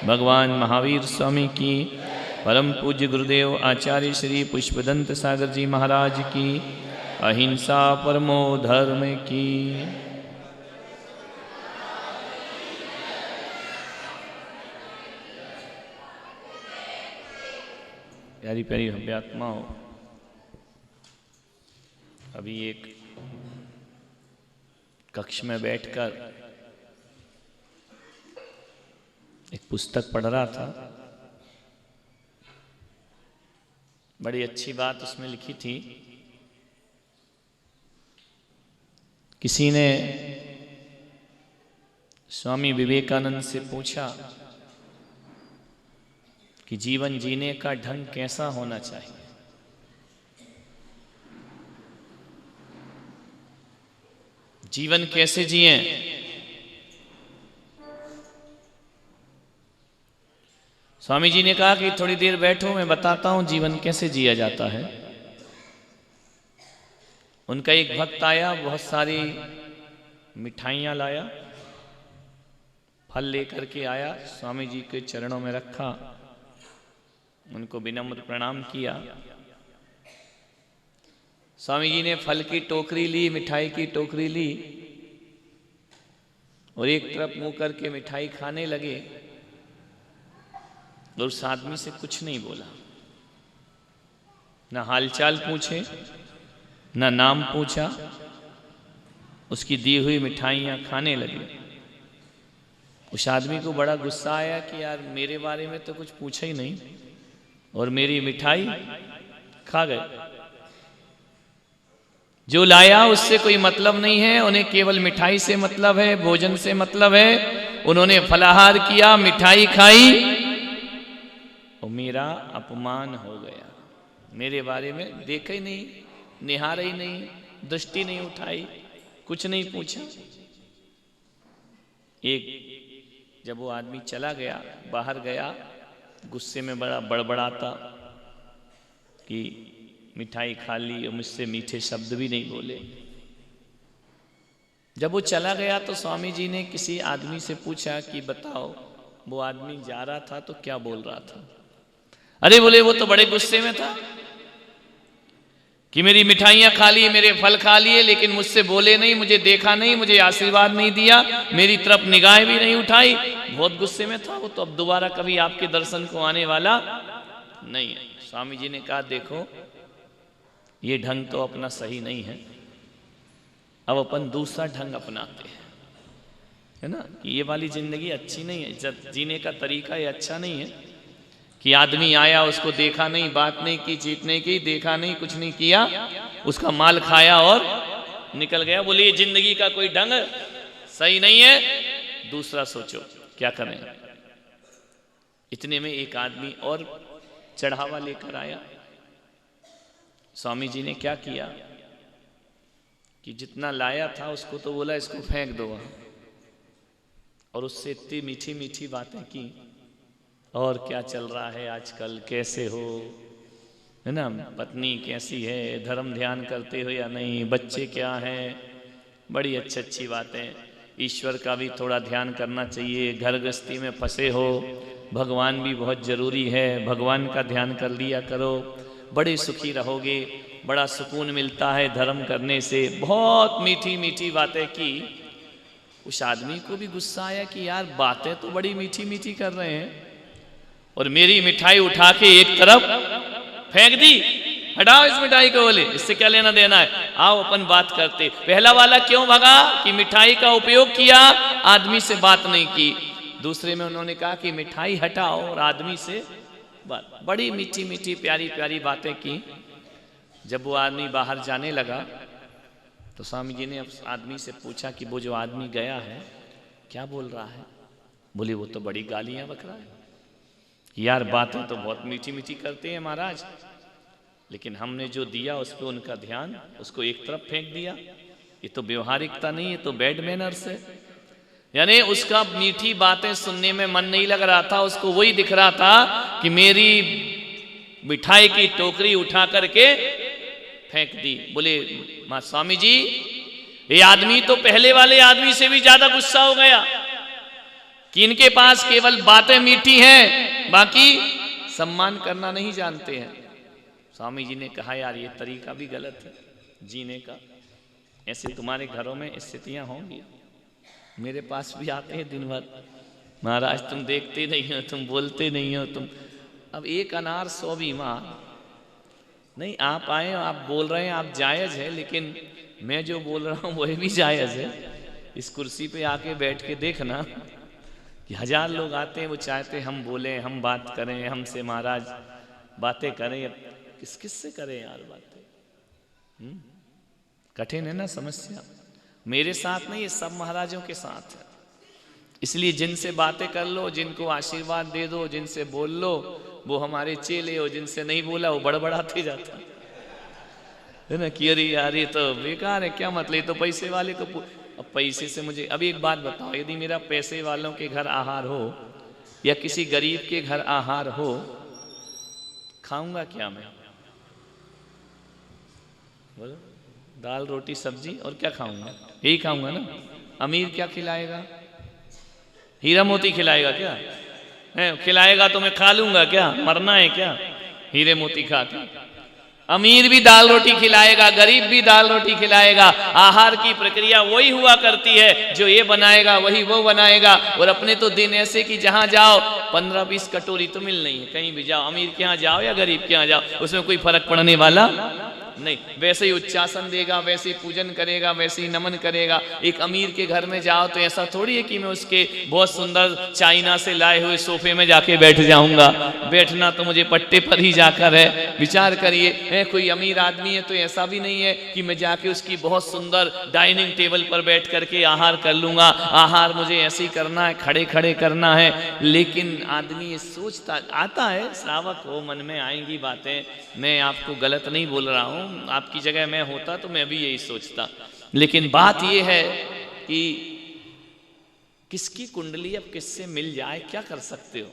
भगवान महावीर स्वामी की, परम पूज्य गुरुदेव आचार्य श्री पुष्पदंत सागर जी महाराज की, अहिंसा परमो धर्म की। प्यारी प्यारी भव्यात्माओं, अभी एक कक्ष में बैठकर एक पुस्तक पढ़ रहा था। बड़ी अच्छी बात उसमें लिखी थी। किसी ने स्वामी विवेकानंद से पूछा कि जीवन जीने का ढंग कैसा होना चाहिए। जीवन कैसे जिएं? स्वामी जी ने कहा कि थोड़ी देर बैठो, मैं बताता हूं जीवन कैसे जिया जाता है। उनका एक भक्त आया, बहुत सारी मिठाइयां लाया, फल लेकर के आया, स्वामी जी के चरणों में रखा, उनको विनम्र प्रणाम किया। स्वामी जी ने फल की टोकरी ली, मिठाई की टोकरी ली और एक तरफ मुंह करके मिठाई खाने लगे और उस आदमी से कुछ नहीं बोला, ना हालचाल पूछे, ना नाम पूछा, उसकी दी हुई मिठाइयां खाने लगे। उस आदमी को बड़ा गुस्सा आया कि यार मेरे बारे में तो कुछ पूछा ही नहीं और मेरी मिठाई खा गए। जो लाया उससे कोई मतलब नहीं है, उन्हें केवल मिठाई से मतलब है, भोजन से मतलब है। उन्होंने फलाहार किया, मिठाई खाई और मेरा अपमान हो गया। मेरे बारे में देखा ही नहीं, निहारा ही नहीं, दृष्टि नहीं उठाई, कुछ नहीं पूछा। एक जब वो आदमी चला गया, बाहर गया, गुस्से में बड़ा बड़बड़ाता कि मिठाई खा ली और मुझसे मीठे शब्द भी नहीं बोले। जब वो चला गया तो स्वामी जी ने किसी आदमी से पूछा कि बताओ वो आदमी जा रहा था तो क्या बोल रहा था। अरे बोले वो तो बड़े गुस्से में था कि मेरी मिठाइयां खा ली, मेरे फल खा लिए, लेकिन मुझसे बोले नहीं, मुझे देखा नहीं, मुझे आशीर्वाद नहीं दिया, मेरी तरफ निगाह भी नहीं उठाई। बहुत गुस्से में था वो तो, अब दोबारा कभी आपके दर्शन को आने वाला नहीं है। स्वामी जी ने कहा देखो ये ढंग तो अपना सही नहीं है, अब अपन दूसरा ढंग अपनाते हैं, है ना। ये वाली जिंदगी अच्छी नहीं है, जीने का तरीका ये अच्छा नहीं है कि आदमी आया, उसको देखा नहीं, बात नहीं की, चीत नहीं की, देखा नहीं, कुछ नहीं किया, उसका माल खाया और निकल गया। बोले ये जिंदगी का कोई ढंग सही नहीं है, दूसरा सोचो क्या करें। इतने में एक आदमी और चढ़ावा लेकर आया। स्वामी जी ने क्या किया कि जितना लाया था उसको तो बोला इसको फेंक दो वहां, और उससे इतनी मीठी मीठी बातें की। और क्या चल रहा है आजकल, कैसे हो, है ना, पत्नी कैसी है, धर्म ध्यान करते हो या नहीं, बच्चे क्या हैं, बड़ी अच्छी अच्छी बातें। ईश्वर का भी थोड़ा ध्यान करना चाहिए, घर गृहस्थी में फंसे हो, भगवान भी बहुत जरूरी है, भगवान का ध्यान कर लिया करो, बड़े सुखी रहोगे, बड़ा सुकून मिलता है धर्म करने से। बहुत मीठी मीठी बातें की। उस आदमी को भी गुस्सा आया कि यार बातें तो बड़ी मीठी मीठी कर रहे हैं और मेरी मिठाई उठा के एक तरफ फेंक दी। हटाओ इस मिठाई को, बोले इससे क्या लेना देना है, आओ अपन बात करते। पहला वाला क्यों भगा कि मिठाई का उपयोग किया, आदमी से बात नहीं की। दूसरे में उन्होंने कहा कि मिठाई हटाओ और आदमी से बात। बड़ी मीठी मीठी प्यारी प्यारी बातें की। जब वो आदमी बाहर जाने लगा तो स्वामी जी ने उस आदमी से पूछा कि वो जो आदमी गया है क्या बोल रहा है। बोले वो तो बड़ी गालियां बक रहा है। यार बातें तो बहुत मीठी मीठी करते हैं महाराज, लेकिन हमने जो दिया उस पर उनका ध्यान, उसको एक तरफ फेंक दिया। ये तो व्यवहारिकता नहीं, ये तो बैड मैनर्स है। यानी उसका मीठी बातें सुनने में मन नहीं लग रहा था, उसको वही दिख रहा था कि मेरी मिठाई की टोकरी उठा करके फेंक दी। बोले मां स्वामी जी ये आदमी तो पहले वाले आदमी से भी ज्यादा गुस्सा हो गया कि इनके पास केवल बातें मीठी हैं, बाकी सम्मान करना नहीं जानते हैं। स्वामी जी ने कहा यार ये तरीका भी गलत है जीने का। ऐसे तुम्हारे घरों में स्थितियां होंगी, मेरे पास भी आते हैं दिन भर, महाराज तुम देखते नहीं हो, तुम बोलते नहीं हो, तुम अब एक अनार 100 बीमार। नहीं, आप आए, आप बोल रहे हैं, आप जायज़ है, लेकिन मैं जो बोल रहा हूँ वही भी जायज़ है। इस कुर्सी पे आके बैठ के देखना कि 1000 लोग आते हैं, वो चाहते हम बोलें, हम बात करें, हमसे महाराज बातें करें। किस किस से करें यार बातें? कठिन है ना समस्या। मेरे साथ नहीं, ये सब महाराजों के साथ है। इसलिए जिनसे बातें कर लो, जिनको आशीर्वाद दे दो, जिनसे बोल लो, वो हमारे चेले हो। जिनसे नहीं बोला वो बड़बड़ाते जाता है ना कि अरे यार ये तो बेकार है, क्या मतलब, ये तो पैसे वाले को। अब पैसे से मुझे अभी एक बात बताओ, यदि मेरा पैसे वालों के घर आहार हो या किसी गरीब के घर आहार हो, खाऊंगा क्या मैं? बोलो, दाल रोटी सब्जी और क्या खाऊंगा? यही खाऊंगा ना। अमीर क्या खिलाएगा? हीरा मोती खिलाएगा क्या? है खिलाएगा तो मैं खा लूंगा क्या? मरना है क्या हीरे मोती खा के? अमीर भी दाल रोटी खिलाएगा, गरीब भी दाल रोटी खिलाएगा। आहार की प्रक्रिया वही हुआ करती है, जो ये बनाएगा वही वो बनाएगा। और अपने तो दिन ऐसे कि जहां जाओ 15-20 कटोरी तो मिल नहीं है, कहीं भी जाओ, अमीर के यहाँ जाओ या गरीब के यहाँ जाओ, उसमें कोई फर्क पड़ने वाला नहीं। वैसे ही उच्चासन देगा, वैसे ही पूजन करेगा, वैसे ही नमन करेगा। एक अमीर के घर में जाओ तो ऐसा थोड़ी है कि मैं उसके बहुत सुंदर चाइना से लाए हुए सोफे में जाके बैठ जाऊंगा। बैठना तो मुझे पट्टे पर ही जाकर है। विचार करिए, कोई अमीर आदमी है तो ऐसा भी नहीं है कि मैं जाके उसकी बहुत सुंदर डाइनिंग टेबल पर बैठ करके आहार कर लूंगा। आहार मुझे ऐसे ही करना है, खड़े खड़े करना है। लेकिन आदमी ये सोचता आता है, श्रावक हो, मन में आएंगी बातें। मैं आपको गलत नहीं बोल रहा हूँ, आपकी जगह मैं होता तो मैं भी यही सोचता। लेकिन बात यह है कि किसकी कुंडली अब किससे मिल जाए, क्या कर सकते हो?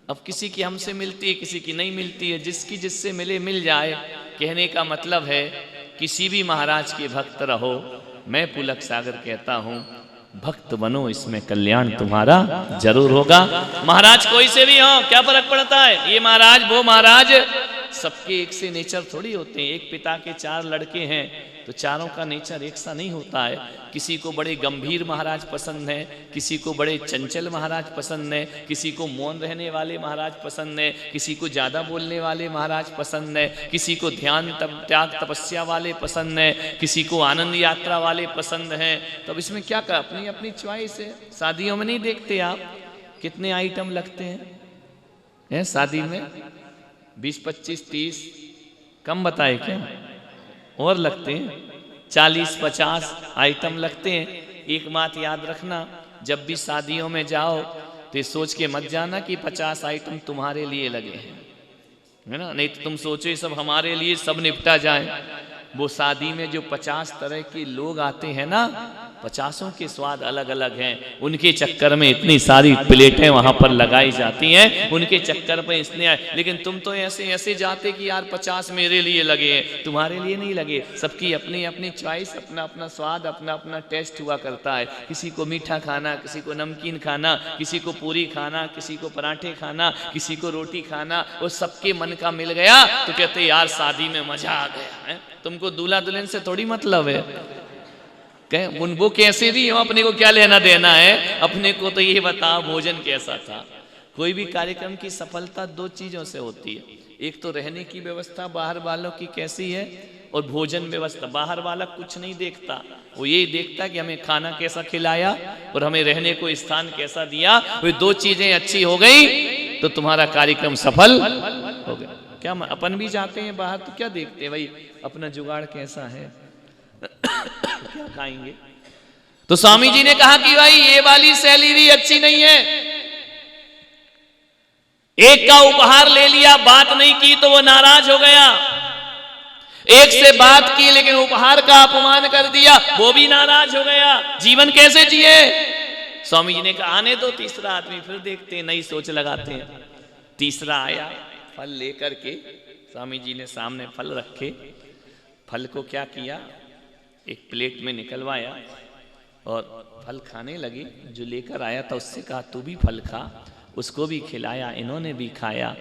अब किसी की हमसे मिलती है, किसी की नहीं मिलती है। जिसकी जिससे मिले मिल जाए। कहने का मतलब है किसी भी महाराज के भक्त रहो। मैं पुलक सागर कहता हूं, भक्त बनो, इसमें कल्याण तुम्हारा जरूर होगा। महाराज कोई से भी हो, क्या फर्क पड़ता है? ये महाराज वो महाराज, सबके एक से नेचर थोड़ी होते हैं। एक पिता के 4 लड़के हैं तो चारों का नेचर एक सा नहीं होता है। किसी को बड़े गंभीर महाराज पसंद है, किसी को बड़े चंचल महाराज पसंद है, किसी को मौन रहने वाले महाराज पसंद है, किसी को ज्यादा बोलने वाले महाराज पसंद है, किसी को ध्यान त्याग तपस्या वाले पसंद है, किसी को आनंद यात्रा वाले पसंद हैं। तब इसमें क्या कर, अपनी अपनी च्वाइस है। शादियों में नहीं देखते आप कितने आइटम लगते हैं शादी में? 20, 25, 30 कम बताए क्या? और लगते हैं 40, 50 आइटम लगते हैं। एक बात याद रखना, जब भी शादियों में जाओ तो सोच के मत जाना कि 50 आइटम तुम्हारे लिए लगे हैं, है ना। नहीं तो तुम सोचो ये सब हमारे लिए, सब निपटा जाए। वो शादी में जो 50 तरह के लोग आते हैं ना, 50 के स्वाद अलग अलग हैं। उनके चक्कर में इतनी सारी प्लेटें वहां पर लगाई जाती हैं, उनके चक्कर में इसने आए। लेकिन तुम तो ऐसे ऐसे जाते कि यार 50 मेरे लिए लगे हैं, तुम्हारे लिए नहीं लगे। सबकी अपनी अपनी चॉइस, अपना अपना स्वाद, अपना अपना टेस्ट हुआ करता है। किसी को मीठा खाना, किसी को नमकीन खाना, किसी को पूरी खाना, किसी को पराठे खाना, किसी को रोटी खाना। वो सबके मन का मिल गया तो कहते यार शादी में मजा आ गया है। तुमको दूल्हा दुल्हन से थोड़ी मतलब है, वो कैसे भी हो, अपने को क्या लेना देना है। अपने को तो ये बताओ भोजन कैसा था। कोई भी कार्यक्रम की सफलता 2 चीजों से होती है। एक तो रहने की व्यवस्था बाहर वालों की कैसी है, और भोजन व्यवस्था। बाहर वाला कुछ नहीं देखता, वो यही देखता कि हमें खाना कैसा खिलाया और हमें रहने को स्थान कैसा दिया। वो 2 चीजें अच्छी हो गई तो तुम्हारा कार्यक्रम सफल हो गया। क्या अपन भी जाते हैं बाहर तो क्या देखते हैं भाई, अपना जुगाड़ कैसा है, क्या खाएंगे। तो स्वामी जी ने कहा कि भाई ये वाली शैली भी अच्छी नहीं है। एक का उपहार ले लिया, बात नहीं की तो वो नाराज हो गया। एक से बात की लेकिन उपहार का अपमान कर दिया, वो भी नाराज हो गया। जीवन कैसे जिए? स्वामी जी ने कहा आने दो तीसरा आदमी, फिर देखते हैं, नई सोच लगाते हैं। तीसरा आया, फल लेकर के स्वामी जी ने सामने फल रखे। फल को क्या किया, एक प्लेट में निकलवाया और फल खाने लगी। जो लेकर आया था उससे कहा तू भी फल खा, उसको भी खिलाया, इन्होंने भी खाया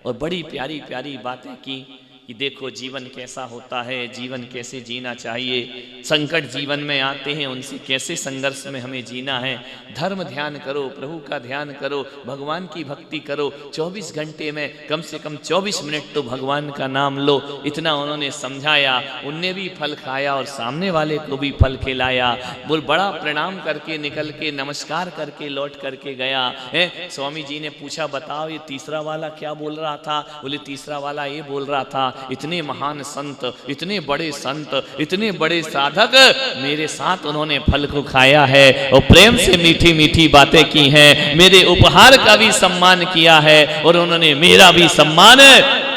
और बड़ी प्यारी प्यारी बातें की कि देखो जीवन कैसा होता है, जीवन कैसे जीना चाहिए, संकट जीवन में आते हैं उनसे कैसे संघर्ष में हमें जीना है, धर्म ध्यान करो, प्रभु का ध्यान करो, भगवान की भक्ति करो, 24 घंटे में कम से कम 24 मिनट तो भगवान का नाम लो। इतना उन्होंने समझाया, उनने भी फल खाया और सामने वाले को भी फल खिलाया। बोल बड़ा प्रणाम करके निकल के नमस्कार करके लौट करके गया है। स्वामी जी ने पूछा बताओ ये तीसरा वाला क्या बोल रहा था? बोले तीसरा वाला ये बोल रहा था इतने महान संत, इतने बड़े संत, इतने बड़े साधक मेरे साथ उन्होंने फल को खाया है और प्रेम से मीठी मीठी बातें की हैं, मेरे उपहार का भी सम्मान किया है और उन्होंने मेरा भी सम्मान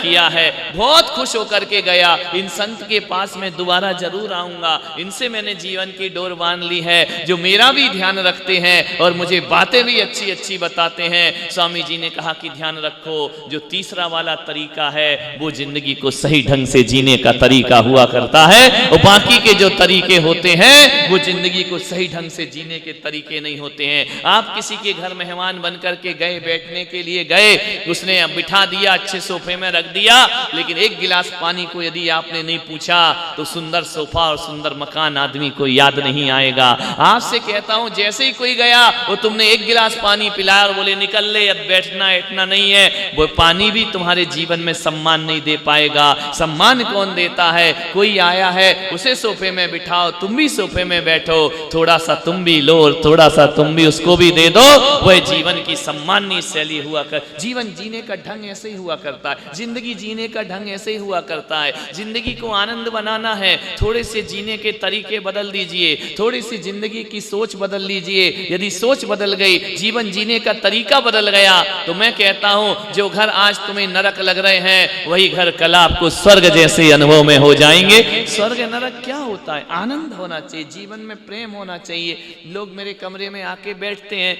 किया है। बहुत खुश होकर के गया। इन संत के पास मैं दोबारा जरूर आऊंगा, इनसे मैंने जीवन की डोर बांध ली है, जो मेरा भी ध्यान रखते हैं और मुझे बातें भी अच्छी अच्छी बताते हैं। स्वामी जी ने कहा कि ध्यान रखो, जो तीसरा वाला तरीका है वो जिंदगी को सही ढंग से जीने का तरीका हुआ करता है और बाकी के जो तरीके होते हैं वो जिंदगी को सही ढंग से जीने के तरीके नहीं होते हैं। आप किसी के घर मेहमान बन करके गए, बैठने के लिए गए, उसने बिठा दिया, अच्छे सोफे में रख दिया, लेकिन एक गिलास पानी को यदि आपने नहीं पूछा तो सुंदर सोफा और सुंदर मकान आदमी को याद नहीं आएगा। आपसे कहता हूं जैसे ही कोई गया वो तुमने एक गिलास पानी पिलाया और बोले निकल ले, अब बैठना इतना नहीं है, वो पानी भी तुम्हारे जीवन में सम्मान नहीं दे पाएगा। सम्मान कौन देता है? कोई आया है उसे सोफे में बिठाओ, तुम भी सोफे में बैठो, थोड़ा सा तुम भी लो और थोड़ा सा तुम भी उसको भी दे दो। वह जीवन की सम्माननीय शैली हुआ कर। जीवन जीने का ढंग ऐसे ही हुआ करता है, जिंदगी जीने का ढंग ऐसे ही हुआ करता है। जिंदगी को आनंद बनाना है, थोड़े से जीने के तरीके बदल दीजिए, थोड़ी सी जिंदगी की सोच बदल लीजिए। यदि सोच बदल गई, जीवन जीने का तरीका बदल गया, तो मैं कहता हूं जो घर आज तुम्हें नरक लग रहे हैं वही घर कल आपको स्वर्ग जैसे अनुभव में हो जाएंगे। स्वर्ग नरक क्या होता है? आनंद होना चाहिए, जीवन में प्रेम होना चाहिए। लोग मेरे कमरे में आके बैठते हैं,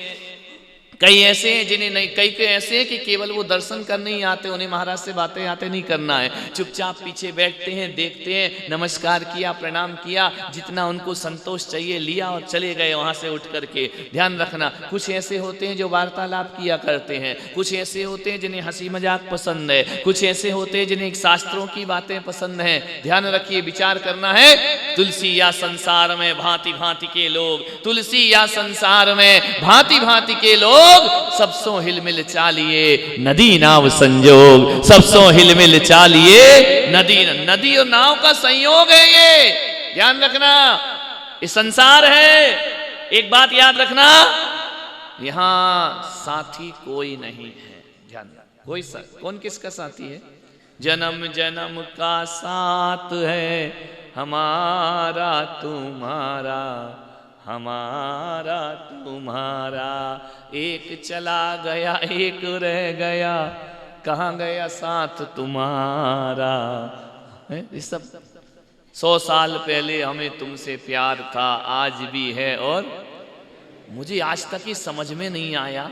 कई ऐसे हैं जिन्हें नहीं, कई ऐसे हैं कि केवल वो दर्शन करने ही आते, उन्हें महाराज से बातें आते नहीं करना है, चुपचाप पीछे बैठते हैं, देखते हैं, नमस्कार किया, प्रणाम किया, जितना उनको संतोष चाहिए लिया और चले गए वहां से उठ करके। ध्यान रखना, कुछ ऐसे होते हैं जो वार्तालाप किया करते हैं, कुछ ऐसे होते हैं जिन्हें हंसी मजाक पसंद है, कुछ ऐसे होते हैं जिन्हें शास्त्रों की बातें पसंद है। ध्यान रखिए, विचार करना है। तुलसी या संसार में भांति भांति के लोग, तुलसी या संसार में भांति भांति के लोग, सबसों हिलमिल चालिए नदी नाव संजोग, सबसों हिलमिल चालिए नदी। नदी और नाव का संयोग है ये, ध्यान रखना। ये संसार है, एक बात याद रखना, यहां साथी कोई नहीं है। ध्यान, कोई कौन किसका साथी है? जन्म जन्म का साथ है हमारा तुम्हारा, हमारा तुम्हारा, एक चला गया एक रह गया, कहाँ गया साथ तुम्हारा। ये सब 100 साल पहले हमें तुमसे प्यार था, आज भी है और मुझे आज तक ये समझ में नहीं आया।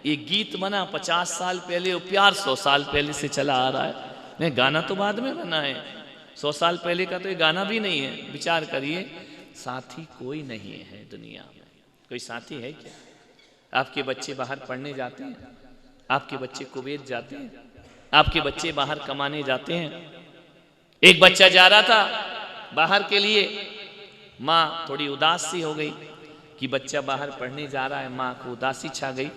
ये गीत बना 50 साल पहले और प्यार 100 साल पहले से चला आ रहा है। नहीं, गाना तो बाद में बना है, 100 साल पहले का तो ये गाना भी नहीं है। विचार करिए, साथी कोई नहीं है दुनिया में। कोई साथी है क्या? आपके बच्चे बाहर पढ़ने जाते हैं, आपके बच्चे कुवैत जाते हैं, आपके बच्चे बाहर कमाने जाते हैं। एक बच्चा जा रहा था बाहर के लिए, माँ थोड़ी उदास सी हो गई कि बच्चा बाहर पढ़ने जा रहा है, माँ को उदासी छा गई।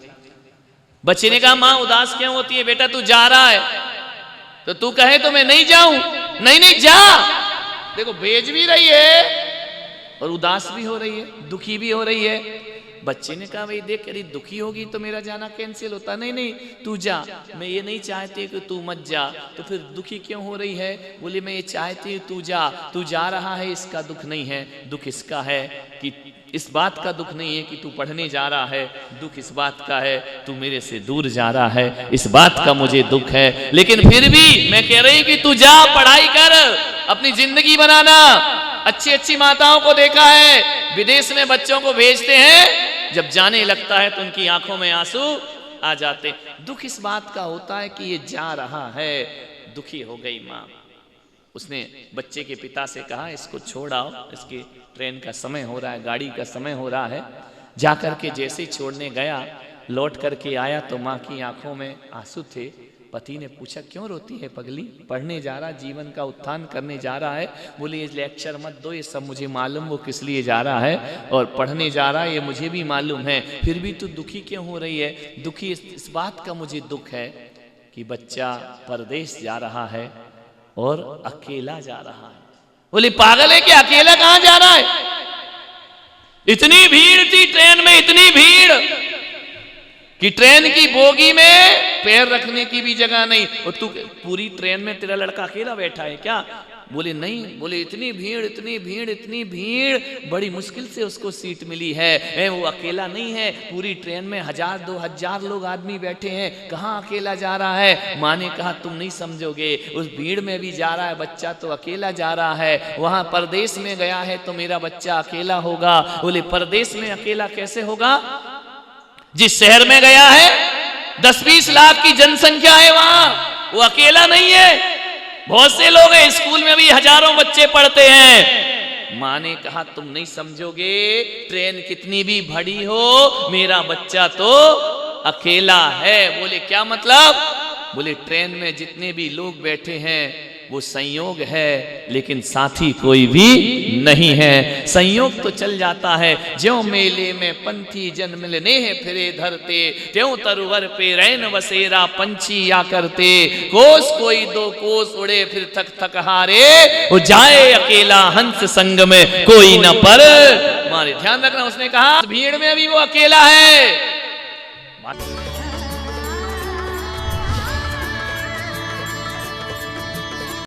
बच्चे ने कहा माँ उदास क्यों होती है? बेटा तू जा रहा है तो तू कहे तो मैं नहीं जाऊं। नहीं नहीं जा। देखो भेज भी रही है और उदास भी हो रही है, दुखी भी हो रही है। बच्चे ने कहा भाई देख, यदि दुखी होगी तो मेरा जाना कैंसिल होता। नहीं नहीं तू जा, मैं ये नहीं चाहती कि तू मत जा। तो फिर दुखी क्यों हो रही है? बोले मैं ये चाहती हूँ तू जा। तू जा रहा है इसका दुख नहीं है, दुख इसका है कि इस बात का दुख नहीं है कि तू पढ़ने जा रहा है, दुख इस बात का है तू मेरे से दूर जा रहा है, इस बात का मुझे दुख है। लेकिन फिर भी मैं कह रही हूं कि तू जा, पढ़ाई कर, अपनी जिंदगी बनाना। अच्छी अच्छी माताओं को देखा है विदेश में बच्चों को भेजते हैं, जब जाने लगता है तो उनकी आंखों में आंसू आ जाते। दुख इस बात का होता है कि ये जा रहा है। दुखी हो गई माँ, उसने बच्चे के पिता से कहा इसको छोड़ आओ, इसकी ट्रेन का समय हो रहा है, गाड़ी का समय हो रहा है। जाकर के जैसे ही छोड़ने गया, लौट करके आया तो माँ की आंखों में आंसू थे। पति ने पूछा क्यों रोती है पगली? पढ़ने जा रहा, जीवन का उत्थान करने जा रहा है। बोले ये लेक्चर मत दो, ये सब मुझे मालूम वो किस लिए जा रहा है और पढ़ने जा रहा है ये मुझे भी मालूम है, फिर भी तू दुखी क्यों हो रही है? दुखी इस बात का मुझे दुख है कि बच्चा परदेश जा रहा है और अकेला जा रहा है। बोले पागल है क्या, अकेला कहां जा रहा है? इतनी भीड़ थी ट्रेन में, इतनी भीड़ कि ट्रेन की बोगी में पैर रखने की भी जगह नहीं। और तू पूरी ट्रेन में तेरा लड़का अकेला बैठा है क्या? बोले नहीं। बोले इतनी भीड़, इतनी भीड़, इतनी भीड़, बड़ी मुश्किल से उसको सीट मिली है। वो अकेला नहीं है, पूरी ट्रेन में 1000-2000 लोग आदमी बैठे हैं, कहाँ अकेला जा रहा है? माँ ने कहा तुम नहीं समझोगे, उस भीड़ में भी जा रहा है बच्चा तो अकेला जा रहा है। वहां परदेश में गया है तो मेरा बच्चा अकेला होगा। बोले परदेश में अकेला कैसे होगा? जिस शहर में गया है 10-20 लाख की जनसंख्या है, वहां वो अकेला नहीं है, बहुत से लोग हैं, स्कूल में भी हजारों बच्चे पढ़ते हैं। माँ ने कहा तुम नहीं समझोगे, ट्रेन कितनी भी भरी हो मेरा बच्चा तो अकेला है। बोले क्या मतलब? बोले ट्रेन में जितने भी लोग बैठे हैं वो संयोग है, लेकिन साथी कोई भी नहीं है। संयोग तो चल जाता है, ज्यों मेले में पंथी जन मिलने हैं फिरे धरते, त्यों तरुवर पे रैन बसेरा पंछी या करते, कोस कोई 2 कोस उड़े फिर थक थक हारे, वो जाए अकेला हंस संग में कोई न पर मारे। ध्यान रखना, उसने कहा भीड़ में भी वो अकेला है।